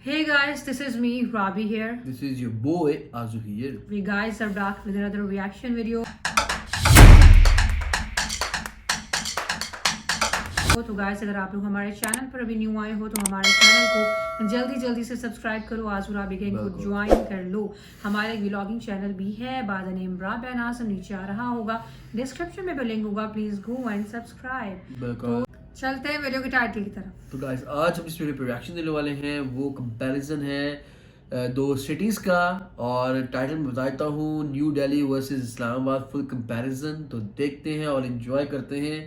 Hey guys, this is me, Rabi here. This is your boy Azu here. We guys are back with another reaction video. तो guys अगर आप लोग हमारे channel पर अभी new आए हो तो हमारे चैनल को जल्दी से सब्सक्राइब करो। आजू राबी गैंग को ज्वाइन कर लो। हमारे व्लॉगिंग चैनल भी है by the name Rabia Nazim, नीचे आ रहा होगा, डिस्क्रिप्शन में भी लिंक होगा, प्लीज गो एंड सब्सक्राइब। तो चलते हैं वीडियो के टाइटल की तरफ। तो गाइस आज हम इस वीडियो पर रिएक्शन देने वाले हैं। वो कंपैरिजन है दो सिटीज का और टाइटल में बताता हूँ new Delhi versus Islamabad, full comparison. तो देखते हैं और एंजॉय करते हैं।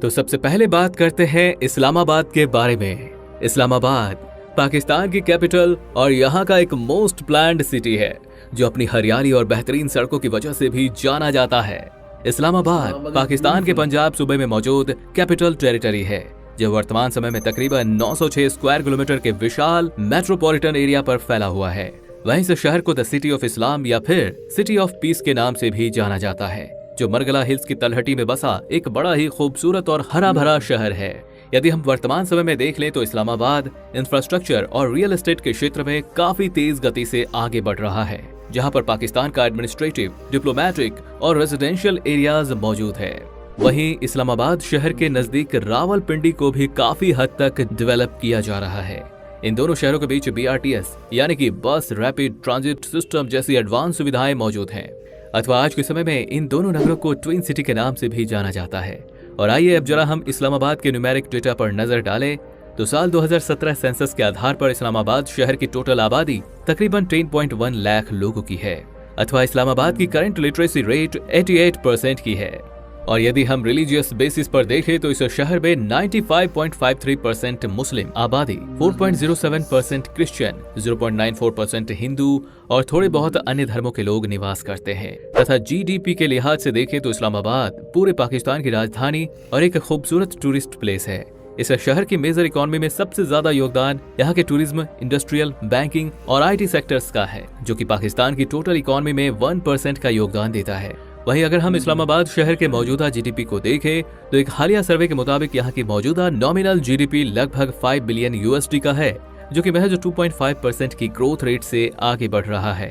तो सबसे पहले बात करते हैं इस्लामाबाद के बारे में। इस्लामाबाद पाकिस्तान की कैपिटल और यहाँ का एक मोस्ट प्लान्ड सिटी है जो अपनी हरियाली और बेहतरीन सड़कों की वजह से भी जाना जाता है। इस्लामाबाद पाकिस्तान के पंजाब सूबे में मौजूद कैपिटल टेरिटरी है जो वर्तमान समय में तकरीबन 906 स्क्वायर किलोमीटर के विशाल मेट्रोपॉलिटन एरिया पर फैला हुआ है। वहीं से शहर को द सिटी ऑफ इस्लाम या फिर सिटी ऑफ पीस के नाम से भी जाना जाता है, जो मरगला हिल्स की तलहटी में बसा एक बड़ा ही खूबसूरत और हरा भरा शहर है। यदि हम वर्तमान समय में देख लें तो इस्लामाबाद इंफ्रास्ट्रक्चर और रियल एस्टेट के क्षेत्र में काफी तेज गति से आगे बढ़ रहा है, जहां पर पाकिस्तान का एडमिनिस्ट्रेटिव, डिप्लोमेटिक और रेजिडेंशियल एरियाज मौजूद है। वहीं इस्लामाबाद शहर के नजदीक रावलपिंडी को भी काफी हद तक डेवलप किया जा रहा है। इन दोनों शहरों के बीच BRTS यानी कि बस रैपिड ट्रांजिट सिस्टम जैसी एडवांस सुविधाएं मौजूद हैं, अथवा आज के समय में इन दोनों नगरों को ट्विन सिटी के नाम से भी जाना जाता है। और आइए अब जरा हम इस्लामाबाद के न्यूमेरिक डेटा पर नजर डालें तो साल 2017 सेंसस के आधार पर इस्लामाबाद शहर की टोटल आबादी तकरीबन 10.1 लाख लोगों की है, अथवा इस्लामाबाद की करंट लिटरेसी रेट 88% की है। और यदि हम रिलीजियस बेसिस पर देखें तो इस शहर में 95.53% मुस्लिम आबादी, 4.07% क्रिश्चियन, 0.94% हिंदू और थोड़े बहुत अन्य धर्मों के लोग निवास करते हैं। तथा GDP के लिहाज से देखें तो इस्लामाबाद पूरे पाकिस्तान की राजधानी और एक खूबसूरत टूरिस्ट प्लेस है। इस शहर की मेजर इकोनॉमी में सबसे ज्यादा योगदान यहाँ के टूरिज्म, इंडस्ट्रियल, बैंकिंग और IT सेक्टर्स का है, जो कि पाकिस्तान की टोटल इकोनॉमी में 1% का योगदान देता है। वहीं अगर हम इस्लामाबाद शहर के मौजूदा GDP को देखें तो एक हालिया सर्वे के मुताबिक यहाँ की मौजूदा नॉमिनल GDP लगभग 5 बिलियन USD का है, जो कि महज 2.5% की ग्रोथ रेट से आगे बढ़ रहा है।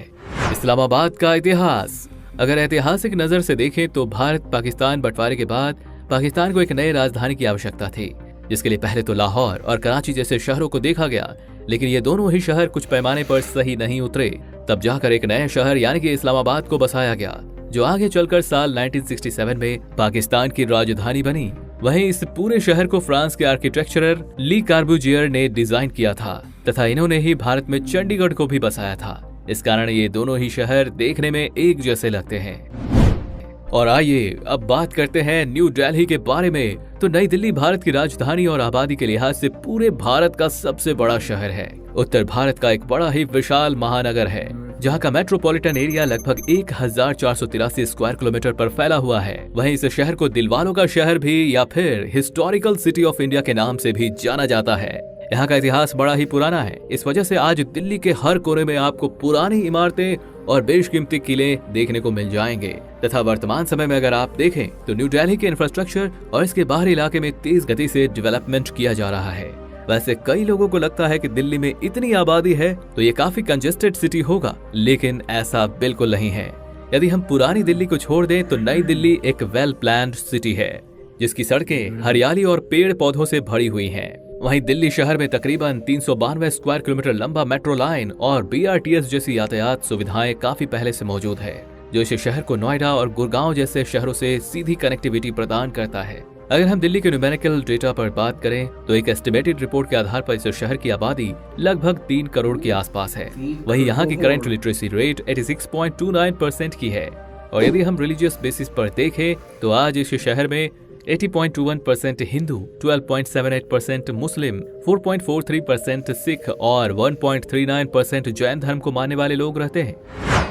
इस्लामाबाद का इतिहास, अगर ऐतिहासिक नजर से देखें तो भारत पाकिस्तान बंटवारे के बाद पाकिस्तान को एक नए राजधानी की आवश्यकता थी, जिसके लिए पहले तो लाहौर और कराची जैसे शहरों को देखा गया, लेकिन ये दोनों ही शहर कुछ पैमाने पर सही नहीं उतरे। तब जाकर एक नया शहर यानी कि इस्लामाबाद को बसाया गया, जो आगे चलकर साल 1967 में पाकिस्तान की राजधानी बनी। वहीं इस पूरे शहर को फ्रांस के आर्किटेक्चरर ली कार्बुजियर ने डिजाइन किया था तथा इन्होंने ही भारत में चंडीगढ़ को भी बसाया था। इस कारण ये दोनों ही शहर देखने में एक जैसे लगते हैं। और आइए अब बात करते हैं न्यू दिल्ली के बारे में। तो नई दिल्ली भारत की राजधानी और आबादी के लिहाज से पूरे भारत का सबसे बड़ा शहर है। उत्तर भारत का एक बड़ा ही विशाल महानगर है, जहां का मेट्रोपॉलिटन एरिया लगभग 1483 स्क्वायर किलोमीटर पर फैला हुआ है। वहीं इस शहर को दिलवालों का शहर भी या फिर हिस्टोरिकल सिटी ऑफ इंडिया के नाम से भी जाना जाता है। यहाँ का इतिहास बड़ा ही पुराना है, इस वजह से आज दिल्ली के हर कोने में आपको पुरानी इमारतें और बेशकीमती किले देखने को मिल जाएंगे। तथा वर्तमान समय में अगर आप देखें तो न्यू दिल्ली के इंफ्रास्ट्रक्चर और इसके बाहरी इलाके में तेज गति से डेवलपमेंट किया जा रहा है। वैसे कई लोगों को लगता है कि दिल्ली में इतनी आबादी है तो ये काफी कंजेस्टेड सिटी होगा, लेकिन ऐसा बिल्कुल नहीं है। यदि हम पुरानी दिल्ली को छोड़ दें तो नई दिल्ली एक वेल प्लान्ड सिटी है, जिसकी सड़कें हरियाली और पेड़ पौधों से भरी हुई हैं। वहीं दिल्ली शहर में तकरीबन 392 स्क्वायर किलोमीटर लंबा मेट्रो लाइन और BRTS जैसी यातायात सुविधाएं काफी पहले से मौजूद है, जो इस शहर को नोएडा और गुड़गांव जैसे शहरों से सीधी कनेक्टिविटी प्रदान करता है। अगर हम दिल्ली के न्यूमेरिकल डेटा पर बात करें तो एक एस्टिमेटेड रिपोर्ट के आधार पर इस शहर की आबादी लगभग 3 करोड़ के आसपास है। वहीं यहाँ की करंट लिटरेसी रेट 86.29% की है। और यदि हम रिलीजियस बेसिस पर देखें तो आज इस शहर में 80.21% हिंदू, 12.78% मुस्लिम, 4.43% सिख और 1.39% जैन धर्म को मानने वाले लोग रहते हैं।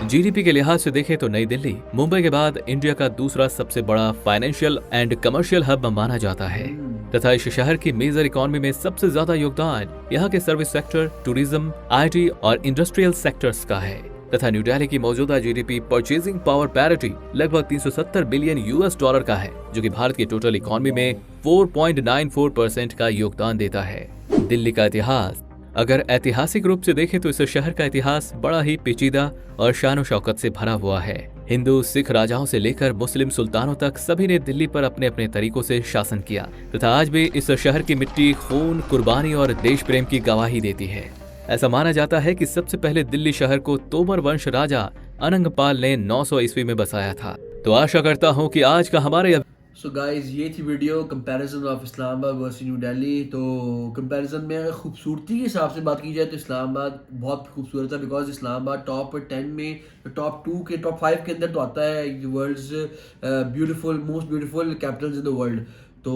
GDP के लिहाज से देखें तो नई दिल्ली मुंबई के बाद इंडिया का दूसरा सबसे बड़ा फाइनेंशियल एंड कमर्शियल हब माना जाता है तथा इस शहर की मेजर इकोनॉमी में सबसे ज्यादा योगदान यहाँ के सर्विस सेक्टर, टूरिज्म, IT और इंडस्ट्रियल सेक्टर्स का है। तथा न्यू दिल्ली की मौजूदा जीडीपी परचेजिंग पावर पैरिटी लगभग 370 बिलियन यूएस डॉलर का है, जो कि भारत की टोटल इकोनॉमी में 4.94% का योगदान देता है। दिल्ली का इतिहास। अगर ऐतिहासिक रूप से देखें तो इस शहर का इतिहास बड़ा ही पेचीदा और शान शौकत से भरा हुआ है। हिंदू सिख राजाओं से लेकर मुस्लिम सुल्तानों तक सभी ने दिल्ली पर अपने अपने तरीकों से शासन किया तथा आज भी इस शहर की मिट्टी खून, कुर्बानी और देश प्रेम की गवाही देती है। ऐसा माना जाता है कि सबसे पहले दिल्ली शहर को तोमर वंश राजा अनंगपाल ने 900 ईस्वी में बसाया था। तो आशा करता हूँ कि आज का हमारे सो गाइस, ये थी video comparison of Islamabad versus new Delhi. तो कंपैरिजन में अगर खूबसूरती के हिसाब से बात की जाए तो इस्लामाबाद बहुत खूबसूरत है, बिकॉज इस्लामाबाद टॉप 10 में, टॉप 2 के टॉप 5 के अंदर तो आता है world's most beautiful capitals in the world. तो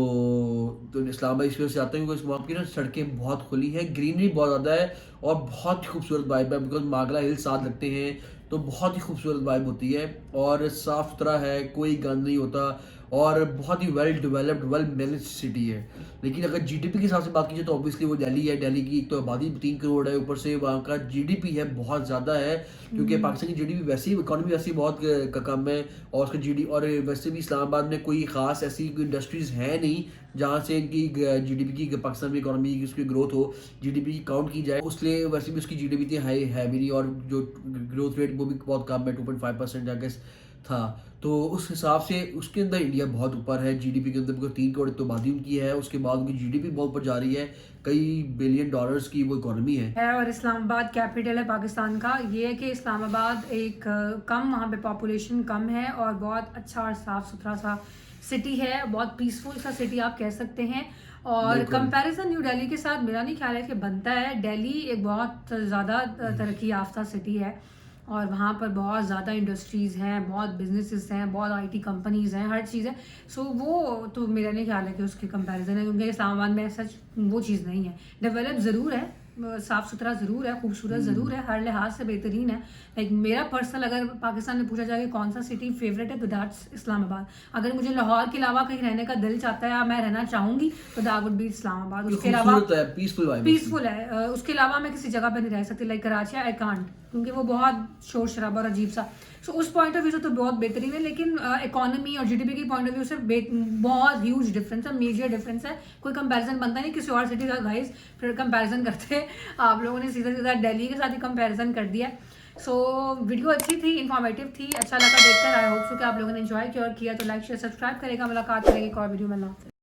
इस्लामाबाद इस वजह से आता है क्योंकि वहाँ की ना सड़कें बहुत खुली हैं, ग्रीनरी बहुत ज़्यादा है और बहुत ही खूबसूरत वाइब है, बिकॉज मागला हिल साथ लगते हैं तो बहुत ही खूबसूरत वाइब होती है और साफ़ सुथरा है, कोई गंद नहीं होता और बहुत ही well developed, well manage city है। लेकिन अगर जीडीपी के हिसाब से बात कीजिए तो ऑब्वियसली वो दिल्ली है। दिल्ली की तो आबादी 3 करोड़ है, ऊपर से वहाँ का जीडीपी है बहुत ज़्यादा है, क्योंकि पाकिस्तान की जीडीपी वैसे ही, इकॉनमी वैसे ही बहुत कम है और उसका जीडी और वैसे भी इस्लामाबाद में कोई ख़ास ऐसी इंडस्ट्रीज़ है नहीं जहाँ से इनकी जीडीपी की, पाकिस्तान में इकॉनमी की उसकी ग्रोथ हो, जीडीपी की काउंट की जाए, उसलिए वैसे भी उसकी जीडीपी इतनी हाई है भी नहीं और जो ग्रोथ रेट वो भी बहुत कम है, 2.5% आई गेस था। तो उस हिसाब से उसके अंदर इंडिया बहुत ऊपर है जीडीपी के अंदर, बिकॉज 3 करोड़ तो आबादी उनकी है, उसके बाद उनकी जीडीपी बहुत ऊपर जा रही है, कई बिलियन डॉलर्स की वो इकोनॉमी है। और इस्लामाबाद कैपिटल है पाकिस्तान का। ये है कि इस्लामाबाद एक कम, वहाँ पे पॉपुलेशन कम है और बहुत अच्छा और साफ़ सुथरा सा सिटी है, बहुत पीसफुल सा सिटी आप कह सकते हैं। और कंपैरिजन न्यू दिल्ली के साथ मेरा नहीं ख्याल है कि बनता है। दिल्ली एक बहुत ज़्यादा तरक्की याफ्ता सिटी है और वहाँ पर बहुत ज़्यादा इंडस्ट्रीज़ हैं, बहुत बिजनेसेस हैं, बहुत आईटी कंपनीज़ हैं, हर चीज़ है। सो वो तो मेरा नहीं ख्याल है कि उसके कंपैरिजन है, क्योंकि इस्लामाबाद में सच वो चीज़ नहीं है। डेवलप ज़रूर है, साफ़ सुथरा ज़रूर है, खूबसूरत ज़रूर है, हर लिहाज से बेहतरीन है। लाइक मेरा पर्सनल, अगर पाकिस्तान में पूछा जाए कि कौन सा सिटी फेवरेट है तो दैट्स इस्लामाबाद। अगर मुझे लाहौर के अलावा कहीं रहने का दिल चाहता है या मैं रहना चाहूँगी तो दैट वुड बी इस्लामाबाद। उसके अलावा पीसफुल है, उसके अलावा मैं किसी जगह पर नहीं रह सकती, लाइक कराची आई कांट, क्योंकि वो बहुत शोर शराबा और अजीब सा। सो उस पॉइंट ऑफ व्यू से तो बहुत बेहतरीन है, लेकिन इकोनॉमी और जीडीपी की पॉइंट ऑफ व्यू से बहुत ह्यूज डिफरेंस है, मेजर डिफरेंस है। कोई कंपैरिजन बनता नहीं किसी और सिटी का गाइस, फिर कंपैरिजन करते हैं। आप लोगों ने सीधा सीधा दिल्ली के साथ ही कंपैरिजन कर दिया। सो वीडियो अच्छी थी, इन्फॉर्मेटिव थी, अच्छा लगा देखकर। आई होप सो कि आप लोगों ने एंजॉय किया और किया तो लाइक शेयर सब्सक्राइब करेगा। मुलाकात करेगी एक और वीडियो में।